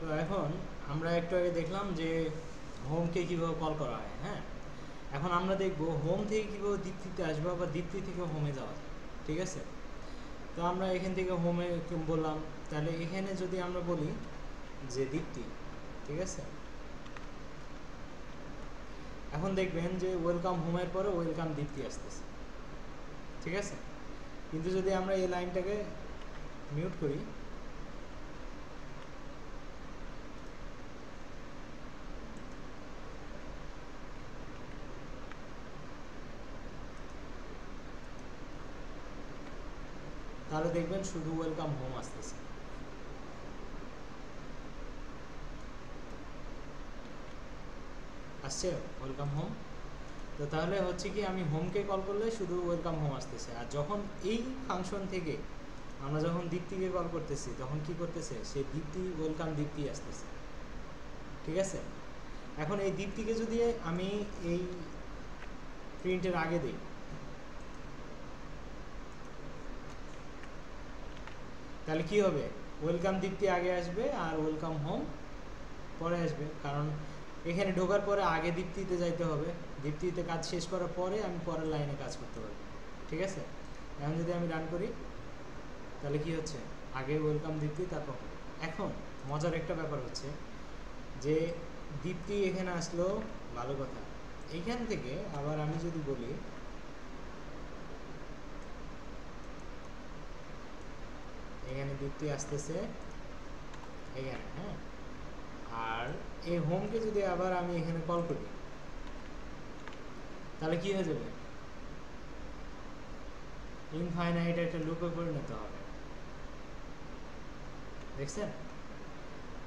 তো এখন আমরা একটু আগে দেখলাম যে হোমকে কীভাবে কল করা হয়। হ্যাঁ, এখন আমরা দেখব হোম থেকে কীভাবে দীপ্তিতে আসবো বা দীপ্তি থেকে হোমে যাওয়া যায়। ঠিক আছে, তো আমরা এখান থেকে হোমে বললাম, তাহলে এখানে যদি আমরা বলি যে দীপ্তি, ঠিক আছে, এখন দেখবেন যে ওয়েলকাম হোমের পরে ওয়েলকাম দীপ্তি আসতেছে। ঠিক আছে, কিন্তু যদি আমরা এই লাইনটাকে মিউট করি, তাহলে দেখবেন শুধু ওয়েলকাম হোম আসতেছে। আসছে ওয়েলকাম হোম। তো তাহলে হচ্ছে কি, আমি হোমকে কল করলে শুধু ওয়েলকাম হোম আসতেছে, আর যখন এই ফাংশন থেকে আমরা যখন দীপ্তিকে কল করতেছি তখন কি করতেছে, সে দীপ্তি ওয়েলকাম দীপ্তি আসতেছে। ঠিক আছে, এখন এই দীপ্তিকে যদি আমি এই প্রিন্টের আগে দিই, তাহলে কি হবে, ওয়েলকাম দীপ্তি আগে আসবে আর ওয়েলকাম হোম পরে আসবে, কারণ এখানে ঢোকার পরে আগে দীপ্তিতে যাইতে হবে, দীপ্তিতে কাজ শেষ করার পরে আমি পরের লাইনে কাজ করতে পারবো। ঠিক আছে, এখন যদি আমি রান করি তাহলে কি হচ্ছে, আগে ওয়েলকাম দীপ্তি তারপর। এখন মজার একটা ব্যাপার হচ্ছে যে দীপ্তি এখানে আসলো, ভালো কথা। এইখান থেকে আবার আমি যদি বলি এখানে দীপ্তি আসতেছে এখানে, হ্যাঁ, আর এই হোমকে যদি আবার আমি এখানে কল করি তাহলে কি হয়ে যাবে, ইনফাইনাইট একটা লুপে পরিণত হবে। দেখছেন,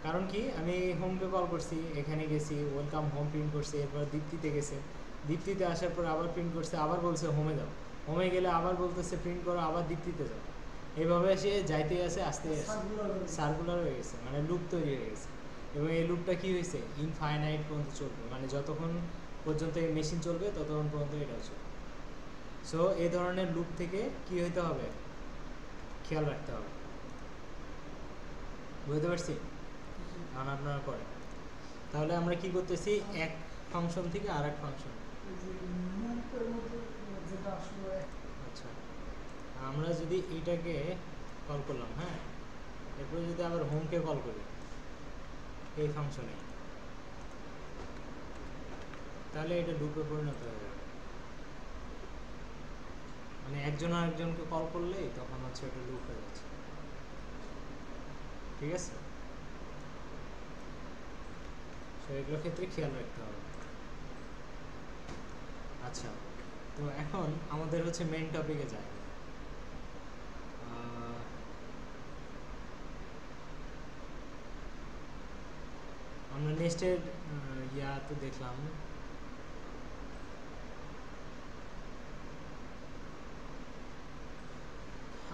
কারণ কি, আমি হোমকে কল করছি, এখানে গেছি, ওয়েলকাম হোম প্রিন্ট করছি, এরপর দীপ্তিতে গেছে, দীপ্তিতে আসার পর আবার প্রিন্ট করছে, আবার বলছে হোমে যাও, হোমে গেলে আবার বলতেছে প্রিন্ট করো, আবার দীপ্তিতে যাও, এইভাবে সে যাইতে আসে, আসতে সার্কুলার হয়ে গেছে, মানে লুপ তৈরি হয়ে গেছে। এবং এই লুপটা কি হয়েছে, ইনফাইনাইট পর্যন্ত চলবে, মানে যতক্ষণ পর্যন্ত এই মেশিন চলবে ততক্ষণ পর্যন্ত এটাও চলবে। সো এই ধরনের লুপ থেকে কি হইতে হবে, খেয়াল রাখতে হবে। বুঝতে পারছি? কারণ আপনারা করেন, তাহলে আমরা কি করতেছি, এক ফাংশন থেকে আর এক ফাংশন। আচ্ছা, আমরা যদি এইটাকে কল করলাম, হ্যাঁ, এরপরে যদি আবার হোমকে কল করি এই ফাংশনে, তাহলে এটা লুপে পরিণত হয়ে যাবে। মানে একজন আরেকজনকে কল করলেই তখন হচ্ছে এটা লুপ হয়ে যাচ্ছে। ঠিক আছে, তো এগুলোর ক্ষেত্রে খেয়াল রাখতে হবে। আচ্ছা, তো এখন আমাদের হচ্ছে মেইন টপিকে যায়। আমরা নেক্সটের ইয়া তো দেখলাম।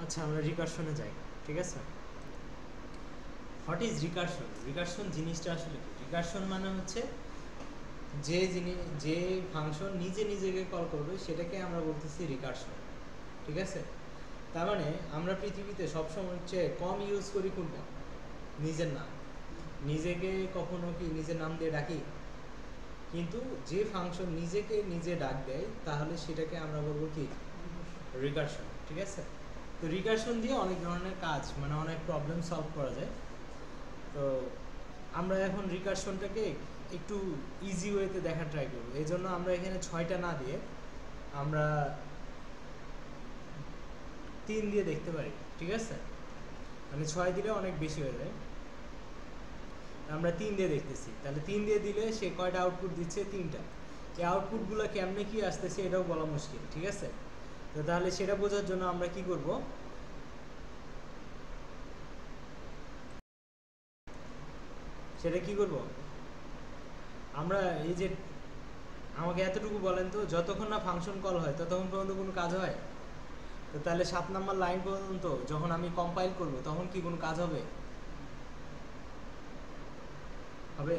আচ্ছা, আমরা রিকারশনে যাই। ঠিক আছে, হোয়াট ইজ রিকারশন? রিকারশন জিনিসটা আসলে কি? রিকারশন মানে হচ্ছে যে ফাংশন নিজে নিজেকে কল করবে সেটাকে আমরা বলতেছি রিকারশন। ঠিক আছে, তার মানে আমরা পৃথিবীতে সবসময় হচ্ছে কম ইউজ করি কোনটা, নিজের নাম। নিজেকে কখনো কি নিজের নাম দিয়ে ডাকি? কিন্তু যে ফাংশন নিজেকে নিজে ডাক দেয় তাহলে সেটাকে আমরা বলবো কি, রিকারশন। ঠিক আছে, তো রিকারশন দিয়ে অনেক ধরনের কাজ, মানে অনেক প্রবলেম সলভ করা যায়। তো আমরা এখন রিকারশনটাকে একটু ইজি ওয়েতে দেখার ট্রাই করবো। এই জন্য আমরা এখানে 6টা না দিয়ে আমরা 3 দিয়ে দেখতে পারি। ঠিক আছে, মানে 6 দিলে অনেক বেশি হয়ে যায়, আমরা 3 দিয়ে দেখতেছি। তাহলে 3 দিয়ে দিলে সে কয়টা আউটপুট দিচ্ছে, 3টা। এই আউটপুটগুলো কেমনে কি আসতেছে এটাও বলা মুশকিল। ঠিক আছে, তো তাহলে সেটা বোঝার জন্য আমরা কি করব, সেটা কি করব, আমরা এই যে, আমাকে এতটুকু বলেন তো, যতক্ষণ না ফাংশন কল হয় ততক্ষণ পর্যন্ত কোনো কাজ হয়? তো তাহলে 7 নম্বর লাইন পর্যন্ত যখন আমি কম্পাইল করব তখন কি কোনো কাজ হবে? হবে?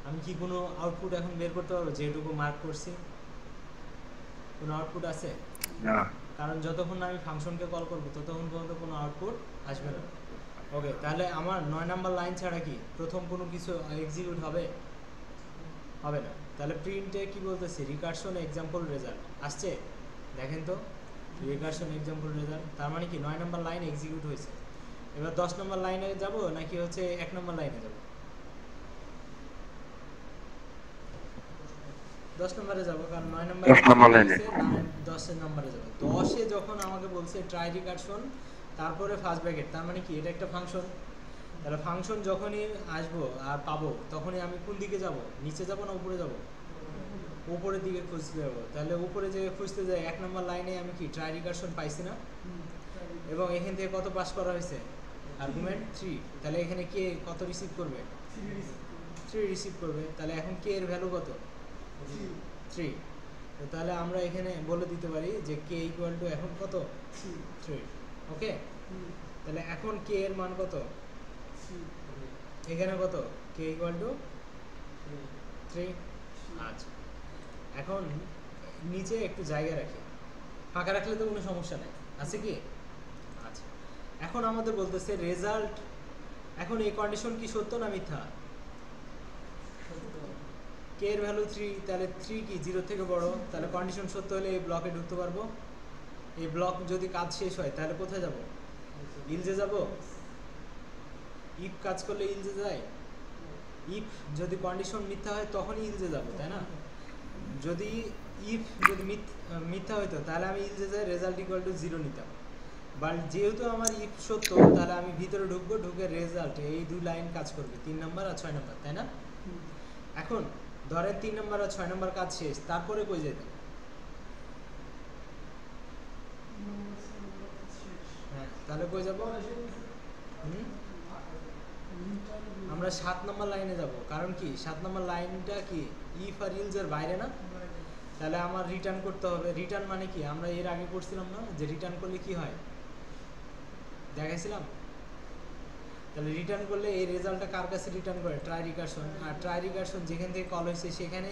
আমি কি কোনো আউটপুট এখন বের করতে পারবো? যেটুকু মার্ক করছি কোনো আউটপুট আছে না। কারণ যতক্ষণ না আমি ফাংশনকে কল করব ততক্ষণ পর্যন্ত কোনো আউটপুট আসবে না। ওকে, তাহলে আমার 9 নাম্বার লাইন ছাড়া কি প্রথম কোনো কিছু এক্সিকিউট হবে? হবে না। তাহলে প্রিন্টে কি বলতেছে, রিকারশন এক্সাম্পল রেজাল্ট আসছে, দেখেন তো, রিকারশন এক্সাম্পল রেজাল্ট, তার মানে কি 9 নাম্বার লাইন এক্সিকিউট হয়েছে। এবার 10 নম্বর লাইনে যাব নাকি হচ্ছে 1 নম্বর লাইনে যাব? 10 নম্বরে যাব, কারণ 9 নম্বরে 10 নম্বরে যাব। 10 এ যখন আমাকে বলছে ট্রাই রিকারশন তারপরে ফার্স্ট ব্র্যাকেট, তার মানে কি এটা একটা ফাংশন। তাহলে ফাংশন যখনই আসবো আর পাবো তখনই আমি কোন দিকে যাব, নিচে যাব না উপরে যাব? উপরের দিকে খুঁজতে যাবো। তাহলে উপরে যে খুঁজতে যাই 1 নম্বর লাইনে আমি কি ট্রাই রিকারশন পাইছি না? এবং এখান থেকে কত পাস করা হয়েছে? আর্গুমেন্ট 3। তাহলে এখানে কে কত রিসিভ করবে? 3 রিসিভ করবে। তাহলে এখন কে এর ভ্যালু কত? 3। তো তাহলে আমরা এখানে বলে দিতে পারি যে কে ইকুয়াল টু এখন কত? 3। ওকে, তাহলে এখন কে এর মান কত? এখানে কত? K equal to 3। আচ্ছা, এখন নিচে একটু জায়গা রাখি, ফাঁকা রাখলে তো কোনো সমস্যা নেই, আছে কি? আচ্ছা, এখন আমাদের বলতেছে রেজাল্ট, এখন এই কন্ডিশন কি সত্য না মিথ্যা? কে এর ভ্যালু 3, তাহলে 3 কি 0 থেকে বড়, তাহলে কন্ডিশন সত্য হলে এই ব্লকে ঢুকতে পারবো। এই ব্লক যদি কাজ শেষ হয় তাহলে কোথায় যাব? ইলজে যাব। ইফ কাজ করলে ইলজে যায়। ইফ যদি কন্ডিশন মিথ্যা হয় তখনই ইলজে যাব, তাই না? যদি ইফ যদি মিথ্যা হইতো তাহলে আমি ইলজে যাই রেজাল্ট ইকুয়াল টু 0 নিতাম। বাট যেহেতু আমার ইফ সত্য, তাহলে আমি ভিতরে ঢুকবো, ঢুকে রেজাল্ট এই 2 লাইন কাজ করবে, 3 নাম্বার আর 6 নাম্বার, তাই না? এখন ধরেন 3 নাম্বার আর 6 নাম্বার কাজ শেষ, তারপরে কই যেতাম? হ্যাঁ, তাহলে কই যাব? আমরা 7 নম্বর লাইনে যাব, কারণ কি 7 নম্বর লাইনটা কি ইফ আর ইলজের বাইরে না? তাহলে আমার রিটার্ন করতে হবে। রিটার্ন মানে কি, আমরা এর আগে করছিলাম না যে রিটার্ন করলে কি হয়, দেখাইছিলাম। তাহলে রিটার্ন করলে এই রেজাল্টটা কার কাছে রিটার্ন করে? Try recursion. আর ট্রাই রিকারশন যেখান থেকে কল হয়েছে সেখানে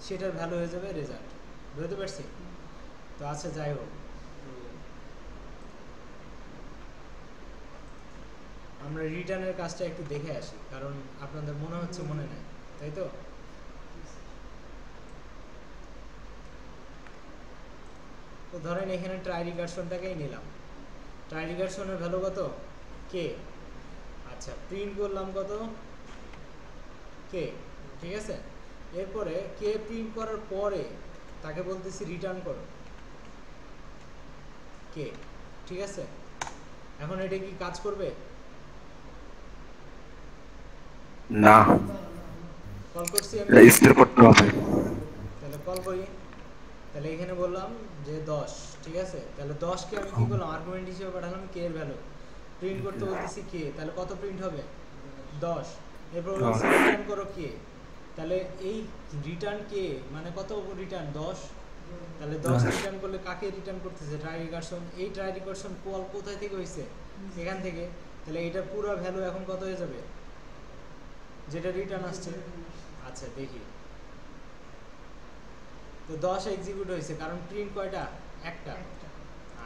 সেটার ভ্যালু হয়ে যাবে রেজাল্ট। বুঝতে পারছি? তো আচ্ছা, যাই হোক, আমরা রিটার্নের কাজটা একটু দেখে আসি, কারণ আপনাদের মনে হচ্ছে মনে নাই, তাই তো? তো ধরেন এখানে ট্রাই রিকারশনটাকেই নিলাম। ট্রাই রিকারশনের ভ্যালু কত? কে। আচ্ছা, প্রিন্ট করলাম কত? কে। ঠিক আছে, এরপরে কে প্রিন্ট করার পরে তাকে বলতেছি রিটার্ন করো কে। ঠিক আছে, এখন এটা কি কাজ করবে? না, কল করছি আমি, স্থির করতে হবে। তাহলে কল করি। তাহলে এখানে বললাম যে 10, ঠিক আছে। তাহলে 10 কে আমি কি করলাম, আর্গুমেন্ট হিসেবে পাঠালাম কে এর ভ্যালু, প্রিন্ট করতে বলতেছি কে, তাহলে কত প্রিন্ট হবে? 10। এরপর বলছি রিটার্ন করো কে, তাহলে এই রিটার্ন কে মানে কত রিটার্ন? 10। তাহলে 10 রিটার্ন করলে কাকে রিটার্ন করতেছে? Try recursion. এই ট্রাই রিকারশন কল কোথায় থেকে হয়েছে? এখান থেকে। তাহলে এটা পুরো ভ্যালু এখন কত হয়ে যাবে, যেটা রিটার্ন আসছে? আচ্ছা, দেখি তো 10 এক্সিকিউট হয়েছে, কারণ প্রিন্ট কয়টা? একটা।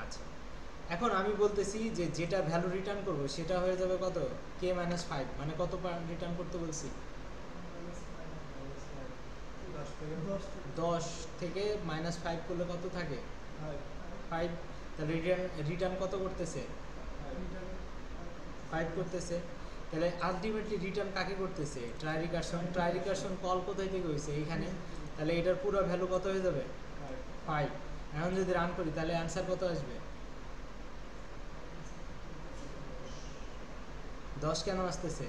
আচ্ছা, এখন আমি বলতেছি যে যেটা ভ্যালু রিটার্ন করব সেটা হয়ে যাবে কত? k - 5, মানে কত রিটার্ন করতে বলছি? 10 থেকে -5 করলে কত থাকে? 5। তাহলে রিটার্ন কত করতেছে? 5 করতেছে। তাহলে আলটিমেটলি রিটার্ন কাকে করতেছে? Try recursion. Try recursion call কোথায় থেকে হয়েছে? এইখানে। তাহলে এটার পুরো ভ্যালু কত হয়ে যাবে? 5। এখন যদি রান করি তাহলে অ্যান্সার কত আসবে? 10 কেন আসতেছে?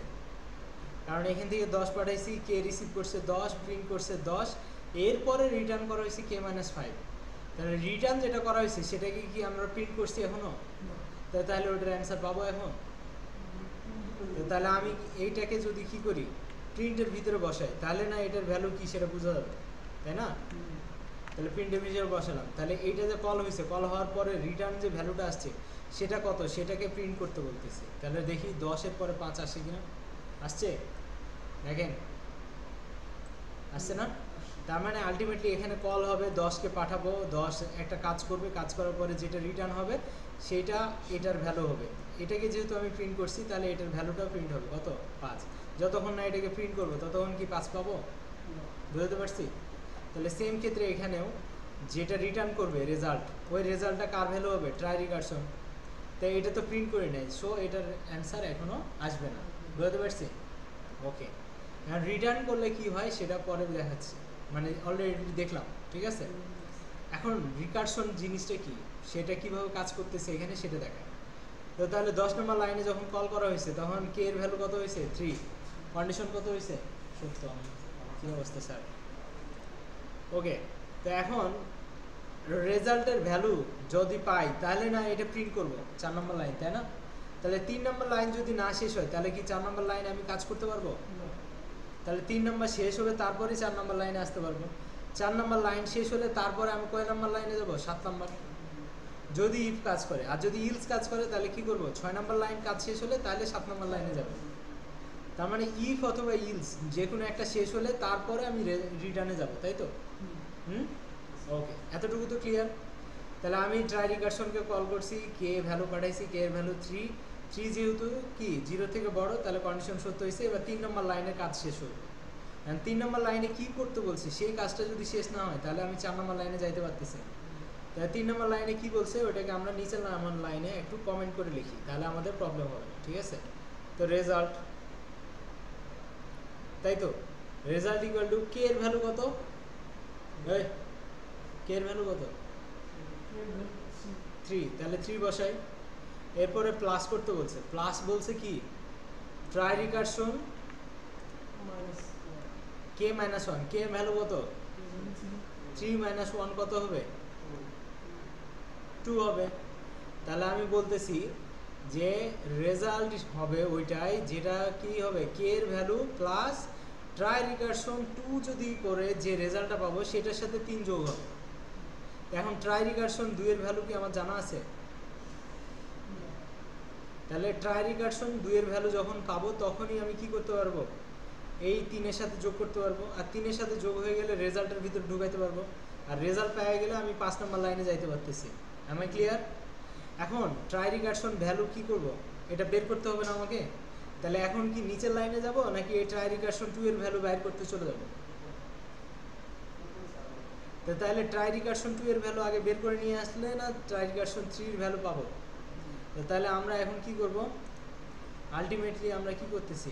কারণ এখান থেকে 10 পাঠাইছি, কে রিসিভ করছে 10, প্রিন্ট করছে 10, এরপরে রিটার্ন করা হয়েছে k - 5। তাহলে রিটার্ন যেটা করা হয়েছে সেটাকে কি আমরা প্রিন্ট করছি এখনো? তাহলে ওটার অ্যান্সার পাবো এখন? তাহলে আমি এইটাকে যদি কি করি, প্রিন্টের ভিতরে বসাই, তাহলে না এটার ভ্যালু কি সেটা বোঝা যাবে, তাই না? তাহলে প্রিন্টের ভিতরে বসালাম, তাহলে এইটা যে কল হয়েছে, কল হওয়ার পরে রিটার্ন যে ভ্যালুটা আসছে সেটা কত, সেটাকে প্রিন্ট করতে বলতেছে। তাহলে দেখি 10-এর পরে 5 আসে কিনা। আসছে, দেখেন আসছে না? তার মানে আলটিমেটলি এখানে কল হবে, 10কে পাঠাবো, 10 একটা কাজ করবে, কাজ করার পরে যেটা রিটার্ন হবে সেইটা এটার ভ্যালু হবে। এটাকে যেহেতু আমি প্রিন্ট করছি তাহলে এটার ভ্যালুটাও প্রিন্ট হবে কত 5। যতক্ষণ না এটাকে প্রিন্ট করবো ততক্ষণ কি 5 পাবো, বুঝতে পারছি? তাহলে সেম ক্ষেত্রে এখানেও যেটা রিটার্ন করবে রেজাল্ট, ওই রেজাল্টটা কার ভ্যালু হবে, ট্রাই রিকারশন। তাই এটা তো প্রিন্ট করে নেয়, সো এটার অ্যান্সার এখনও আসবে না, বুঝতে পারছি? ওকে, এখন রিটার্ন করলে কি হয় সেটা পরে দেখাচ্ছি, মানে অলরেডি দেখলাম, ঠিক আছে? এখন রিকারশন জিনিসটা কি, সেটা কিভাবে কাজ করতেছে এখানে সেটা দেখায়। তো তাহলে 10 নম্বর লাইনে যখন কল করা হয়েছে তখন কে এর ভ্যালু কত হয়েছে 3, কন্ডিশন কত হয়েছে সত্য। কী অবস্থা স্যার? ওকে, তো এখন রেজাল্টের ভ্যালু যদি পাই তাহলে না এটা প্রিন্ট করব 4 নম্বর লাইন, তাই না? তাহলে 3 নম্বর লাইন যদি না শেষ হয় তাহলে কি 4 নম্বর লাইনে আমি কাজ করতে পারবো? তাহলে 3 নম্বর শেষ হবে তারপরে 4 নম্বর লাইনে আসতে পারবো। 4 নম্বর লাইন শেষ হলে তারপরে আমি কয় নম্বর লাইনে যাব, 7 নম্বর, যদি ইফ কাজ করে। আর যদি ইলস কাজ করে তাহলে কি করব, 6 নম্বর লাইন কাজ শেষ হলে তাহলে 7 নম্বর লাইনে যাব। তার মানে ইফ অথবা ইলস যে কোনো একটা শেষ হলে তারপরে আমি রিটার্নে যাব, তাই তো? ওকে, এতটুকু তো ক্লিয়ার। তাহলে আমি ট্রাই রিকারশনকে কল করছি, কে ভ্যালু পাঠাইছি, কে এর ভ্যালু 3, যেহেতু কি 0 থেকে বড় তাহলে কন্ডিশন সত্য হয়েছে। এবার 3 নম্বর লাইনের কাজ শেষ হবে। 3 নম্বর লাইনে কি করতে বলছি সেই কাজটা যদি শেষ না হয় তাহলে আমি 4 নম্বর লাইনে যাইতে পারতেছি। তাহলে 3 নম্বর লাইনে কি বলছে ওটাকে আমরা নিচের নম্বর লাইনে একটু কমেন্ট করে লিখি, তাহলে আমাদের প্রবলেম হবে না, ঠিক আছে? তো রেজাল্ট, তাই তো, রেজাল্ট ইকুয়াল টু কে এর ভ্যালু কত, কে এর ভ্যালু কত 3, তাহলে 3 বসাই। এরপরে প্লাস করতে বলছে, প্লাস বলছে কি ট্রাই রিকারশন কে মাইনাস 1, কে এর ভ্যালু কত 3 মাইনাস 1 কত হবে 2 হবে। তাহলে আমি বলতেছি যে রেজাল্ট হবে ওইটাই যেটা কি হবে কে এর ভ্যালু প্লাস ট্রাই রিকারশন 2 যদি করে যে রেজাল্টটা পাবো সেটার সাথে 3 যোগ হবে। এখন ট্রাই রিকারশন 2 এর ভ্যালু কি আমার জানা আছে? তাহলে ট্রাই রিকারশন 2 এর ভ্যালু যখন পাবো তখনই আমি কি করতে পারবো, এই 3 এর সাথে যোগ করতে পারবো, আর 3 এর সাথে যোগ হয়ে গেলে রেজাল্টের ভিতর ঢুকাইতে পারবো, আর রেজাল্ট পেয়ে গেলে আমি 5 নম্বর লাইনে যাইতে পারতেছি। am I clear? এখন ট্রাই রিকারশন ভ্যালু কি করব, এটা বের করতে হবে না আমাকে? তাহলে এখন কি নিচের লাইনে যাব নাকি এই ট্রাই রিকারশন 2 এর ভ্যালু বাইর করতে চলে যাব? তাহলে ট্রাই রিকারশন 2 এর ভ্যালু আগে বের করে নিয়ে আসলে না ট্রাই রিকারশন 3 এর ভ্যালু পাবো। তাহলে আমরা এখন কি করব, আলটিমেটলি আমরা কি করতেছি,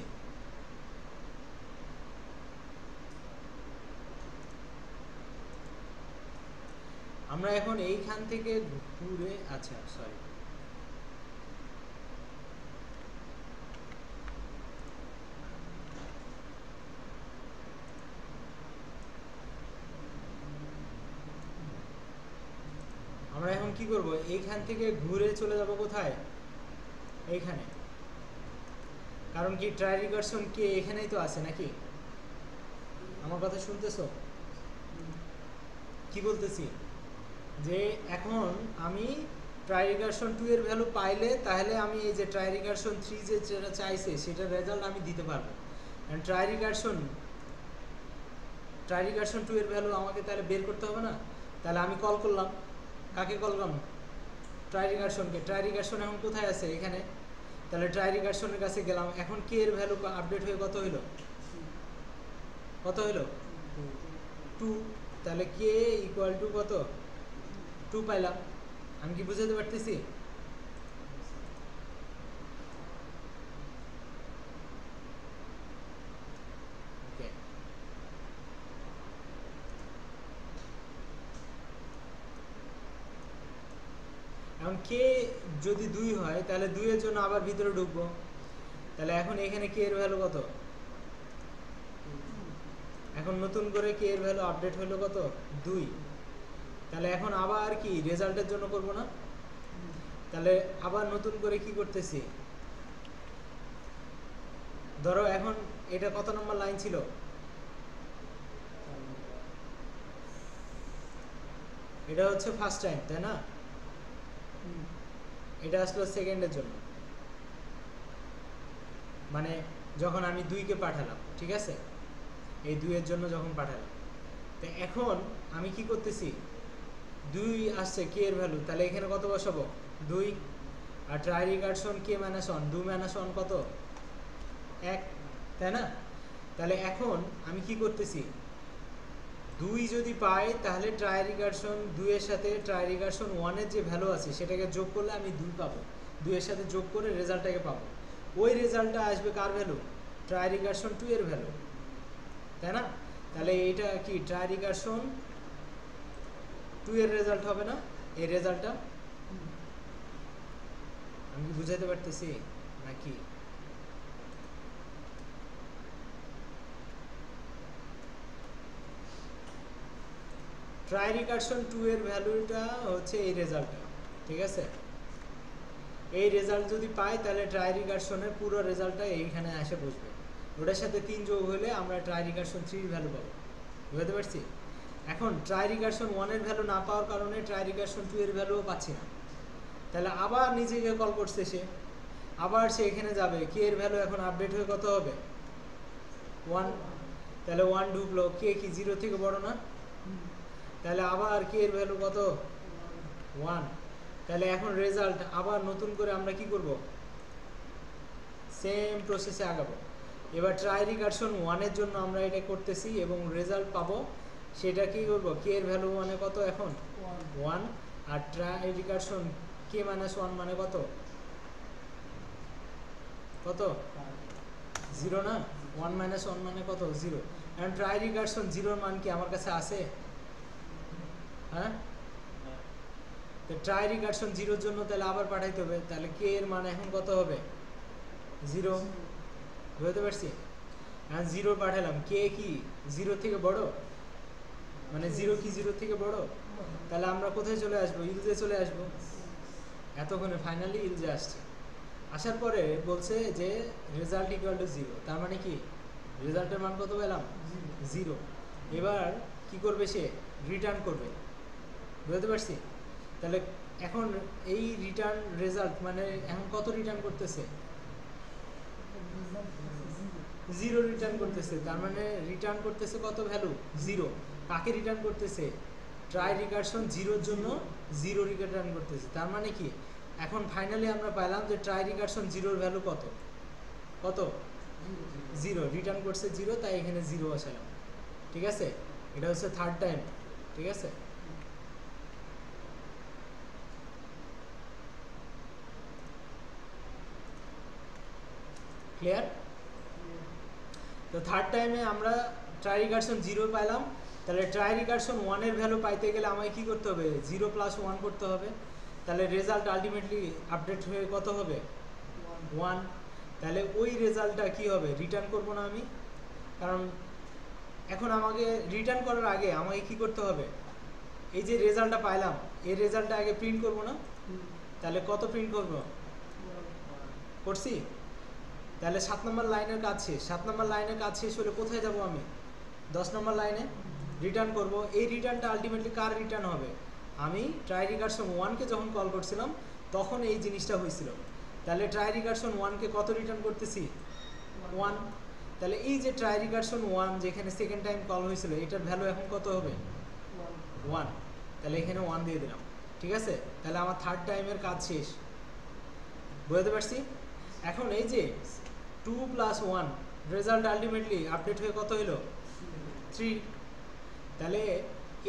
আমরা এখন এইখান থেকে ঘুরে, আচ্ছা সরি, আমরা এখন কি করব, এইখান থেকে ঘুরে চলে যাব কোথায়, এইখানে। কারণ কি ট্রাই রিকারশন কে এখানেই তো আছে নাকি? আমার কথা শুনতেছো? কি বলতেছি যে এখন আমি ট্রাই রিকারশন 2 এর ভ্যালু পাইলে তাহলে আমি এই যে ট্রাই রিকারশন 3 যেটা চাইছে সেটার রেজাল্ট আমি দিতে পারবো। এন্ড ট্রাই রিকারশন 2 এর ভ্যালু আমাকে তাহলে বের করতে হবে না? তাহলে আমি কল করলাম, কাকে কল করলাম, ট্রাই রিকারশনকে। ট্রাই রিকারশন এখন কোথায় আছে, এখানে। তাহলে ট্রাই রিকারশনের কাছে গেলাম, এখন কে এর ভ্যালু আপডেট হয়ে কত হইলো, 2। তাহলে কে ইকুয়াল টু কত 2 পাইলাম। আমি কি বুঝাতে পারতেছি? ওকে, এখন কে যদি 2 হয় তাহলে 2 এর জন্য আবার ভিতরে ঢুকবো। তাহলে এখন এখানে কে এর ভ্যালু কত, এখন নতুন করে কে এর ভ্যালু আপডেট হলো কত 2। তাহলে এখন আবার কি রেজাল্টের জন্য করব না? তাহলে আবার নতুন করে কি করতেছি, ধরো এখন এটা কত নম্বর লাইন ছিল, এটা হচ্ছে ফার্স্ট টাইম, তাই না? এটা আসলো সেকেন্ডের জন্য, মানে যখন আমি 2 কে পাঠালাম, ঠিক আছে, এই 2 এর জন্য যখন পাঠালাম। তো এখন আমি কি করতেছি, 2 আসছে কে এর ভ্যালু, তাহলে এখানে কত বসাবো 2, আর ট্রাই রিকারশন কে মাইনাস ওয়ান, 2 মাইনাস ওয়ান কত 1, তাই না? তাহলে এখন আমি কি করতেছি, 2 যদি পাই তাহলে ট্রাই রিকারশন 2 এর সাথে ট্রাই রিকারশন 1 এর যে ভ্যালু আছে সেটাকে যোগ করলে আমি 2 পাবো, 2 এর সাথে যোগ করে রেজাল্টটাকে পাবো। ওই রেজাল্টটা আসবে কার ভ্যালু, ট্রাই রিকারশন 2 এর ভ্যালু, তাই না? তাহলে এটা কি ট্রাই রিকারশন 2 এর রেজাল্ট হবে না এই রেজাল্টটা? আমি কি বুঝাইতে পারতেছি নাকি? ট্রাই রিকারশন 2 এর ভ্যালুটা হচ্ছে এই রেজাল্টটা, ঠিক আছে? এই রেজাল্ট যদি পাই তাহলে ট্রাই রিকারশনের পুরো রেজাল্টটা এইখানে এসে বসবে, ওটার সাথে 3 যোগ হলে আমরা ট্রাই রিকারশন 3 এর ভ্যালু পাবো, বুঝতে পারছি? এখন ট্রাই রিকারশন 1 এর ভ্যালু না পাওয়ার কারণে ট্রাই রিকারশন 2 এর ভ্যালুও পাচ্ছি না। তাহলে আবার নিজেকে কল করছে সে, আবার সে এখানে যাবে, কে এর ভ্যালু এখন আপডেট হয়ে কত হবে 1, তাহলে 1 ঢুকলো, কে কি 0 থেকে বড় না? তাহলে আবার কে এর ভ্যালু কত 1, তাহলে এখন রেজাল্ট আবার নতুন করে আমরা কি করব, সেম প্রসেসে আগাবো। এবার ট্রাই রিকারশন 1 এর জন্য আমরা এটা করতেছি এবং রেজাল্ট পাবো, সেটা কি করব, কে এর ভ্যালু মানে কত এখন 1, আর ট্রাই রিকারশন কে মাইনাস 1 মানে কত কত 0 না? 1 মাইনাস 1 মানে কত 0। এখন ট্রাই রিকারশন 0 এর মান কি আমার কাছে আছে? হ্যাঁ, তো ট্রাই রিকারশন 0 এর জন্য তাহলে আবার পাঠাইতে হবে, তাহলে কে এর মান এখন কত হবে 0, বুঝতে পারছি? আর 0 পাঠালাম, কে কি 0 থেকে বড়, মানে 0 কি 0 থেকে বড়? তাহলে আমরা কোথায় চলে আসবো, ইলজে চলে আসবো। এতক্ষণে ফাইনালি ইলজে আসছে, আসার পরে বলছে যে রেজাল্ট ইকুয়াল টু 0, তার মানে কি রেজাল্টের মান কত পেলাম 0। এবার কি করবে সে, রিটার্ন করবে, বুঝতে পারছি? তাহলে এখন এই রিটার্ন রেজাল্ট মানে এখন কত রিটার্ন করতেছে, 0 রিটার্ন করতেছে, তার মানে রিটার্ন করতেছে কত ভ্যালু 0। কাকে রিটার্ন করতেছে, ট্রাই রিকারশন 0 এর জন্য 0 রিটার্ন করতেছে, তার মানে কি এখন ফাইনালি আমরা পেলাম যে ট্রাই রিকারশন 0 এর ভ্যালু কত কত 0, রিটার্ন করছে 0, তাই এখানে 0 বসালাম, ঠিক আছে? এটা হচ্ছে থার্ড টাইম, ঠিক আছে? ক্লিয়ার? তো থার্ড টাইমে আমরা ট্রাই রিকারশন 0 পাইলাম, তাহলে ট্রাই রিকারশন 1 এর ভ্যালু পাইতে গেলে আমায় কি করতে হবে, 0 প্লাস 1 করতে হবে, তাহলে রেজাল্ট আলটিমেটলি আপডেট হয়ে কত হবে 1। তাহলে ওই রেজাল্টটা কি হবে, রিটার্ন করব না আমি, কারণ এখন আমাকে রিটার্ন করার আগে আমাকে কি করতে হবে, এই যে রেজাল্টটা পাইলাম এই রেজাল্টটা আগে প্রিন্ট করব না? তাহলে কত প্রিন্ট করব, করছি? তাহলে 7 নম্বর লাইনের কাজ শেষ, 7 নম্বর লাইনের কাজ শেষ হলে কোথায় যাব আমি, 10 নম্বর লাইনে রিটার্ন করব। এই রিটার্নটা আলটিমেটলি কার রিটার্ন হবে, আমি ট্রাই রিকারশন 1 কে যখন কল করছিলাম তখন এই জিনিসটা হয়েছিল, তাহলে ট্রাই রিকারশন 1 কে কত রিটার্ন করতেছি 1। তাহলে এই যে ট্রাই রিকারশন 1 যেখানে সেকেন্ড টাইম কল হয়েছিল এটার ভ্যালু এখন কত হবে 1, তাহলে এখানে 1 দিয়ে দিলাম, ঠিক আছে? তাহলে আমার থার্ড টাইমের কাজ শেষ, বুঝতে পারছি? এখন এই যে 2 প্লাস 1 রেজাল্ট আলটিমেটলি আপডেট হয়ে কত হলো 3, তাহলে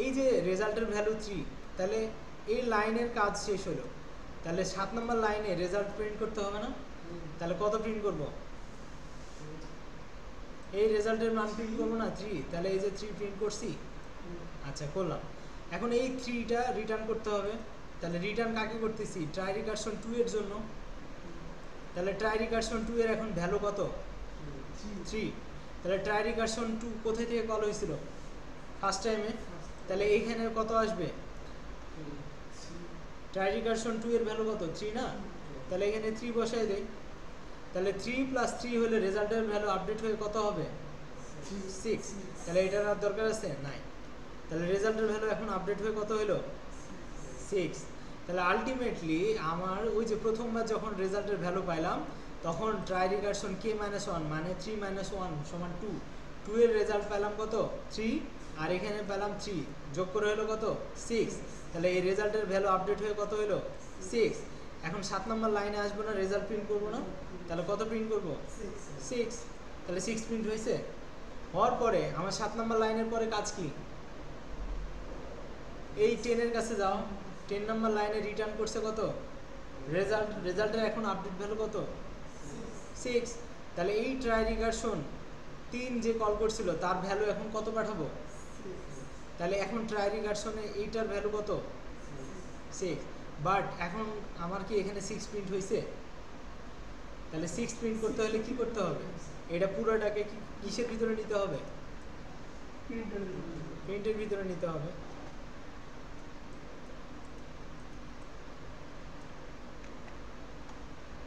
এই যে রেজাল্টের ভ্যালু 3, তাহলে এই লাইনের কাজ শেষ হলো, তাহলে 7 নম্বর লাইনে রেজাল্ট প্রিন্ট করতে হবে না? তাহলে কত প্রিন্ট করব, এই রেজাল্টের মান প্রিন্ট করবো না 3, তাহলে এই যে 3 প্রিন্ট করছি, আচ্ছা করলাম। এখন এই 3টা রিটার্ন করতে হবে, তাহলে রিটার্ন কাকে করতেছি, ট্রাই রিকারশন 2 এর জন্য, তাহলে ট্রাই রিকারশন 2 এর এখন ভ্যালু কত 3, তাহলে ট্রাই রিকারশন 2 কোথা থেকে কল হয়েছিল ফার্স্ট টাইমে, তাহলে এইখানে কত আসবে, ট্রাই রিকারশন 2 এর ভ্যালু কত 3 না? তাহলে এখানে 3 বসাই দেই, তাহলে 3 প্লাস 3 হলে রেজাল্টের ভ্যালু আপডেট হয়ে কত হবে 6, তাহলে এটার আর দরকার আছে নাই, তাহলে রেজাল্টের ভ্যালু এখন আপডেট হয়ে কত হলো 6। তাহলে আলটিমেটলি আমার ওই যে প্রথমবার যখন রেজাল্টের ভ্যালু পাইলাম তখন ট্রাই রিকারশন k - 1 মানে 3 - 1 সমান 2, 2 এর রেজাল্ট পেলাম কত 3, আর এখানে পেলাম 3, যোগ করে হলো কত 6, তাহলে এই রেজাল্টের ভ্যালু আপডেট হয়ে কত হলো 6। এখন 7 নম্বর লাইনে আসবো না, রেজাল্ট প্রিন্ট করবো না, তাহলে কত প্রিন্ট করব? 6। তাহলে 6 প্রিন্ট হয়েছে। হওয়ার পরে আমার 7 নম্বর লাইনের পরে কাজ কি? এই 10 এর কাছে যাও, 10 নম্বর লাইনে রিটার্ন করছে কত? রেজাল্ট। রেজাল্টের এখন আপডেট ভ্যালু কত? 6। তাহলে এই ট্রাই রিকারশন 3 যে কল করছিল তার ভ্যালু এখন কত পাঠাবো? তাহলে এখন ট্রাই রিকারশনে এইটার ভ্যালু কত? 6। বাট এখন আমার কি এখানে 6 প্রিন্ট হয়েছে? তাহলে 6 প্রিন্ট করতে হলে কি করতে হবে? এটা পুরোটাকে কিসের ভিতরে নিতে হবে? প্রিন্টের ভিতরে নিতে হবে।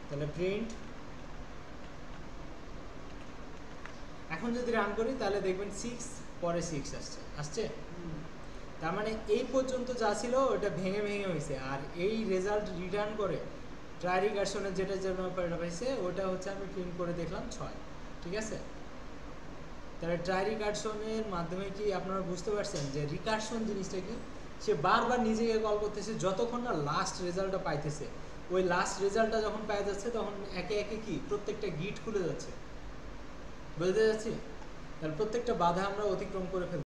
তাহলে প্রিন্ট, এখন যদি রান করি তাহলে দেখবেন 6 পরে 6 আসছে। তার মানে এই পর্যন্ত যা ছিল ওটা ভেঙে ভেঙে হয়েছে, আর এই রেজাল্ট রিটার্ন করে ট্রাই রিকারশনের যেটা জন্য পাইছে ওটা হচ্ছে আমি প্রিন্ট করে দেখলাম 6। ঠিক আছে? তাহলে ট্রাই রিকারশনের মাধ্যমে কি আপনারা বুঝতে পারছেন যে রিকারশন জিনিসটা কি? সে বারবার নিজেকে কল করতেছে যতক্ষণ না লাস্ট রেজাল্টটা পাইতেছে। ওই লাস্ট রেজাল্টটা যখন পাওয়া যাচ্ছে তখন একে একে কি প্রত্যেকটা গিট খুলে যাচ্ছে। বুঝতে যাচ্ছি? তাহলে প্রত্যেকটা বাধা আমরা অতিক্রম করে ফেলছি।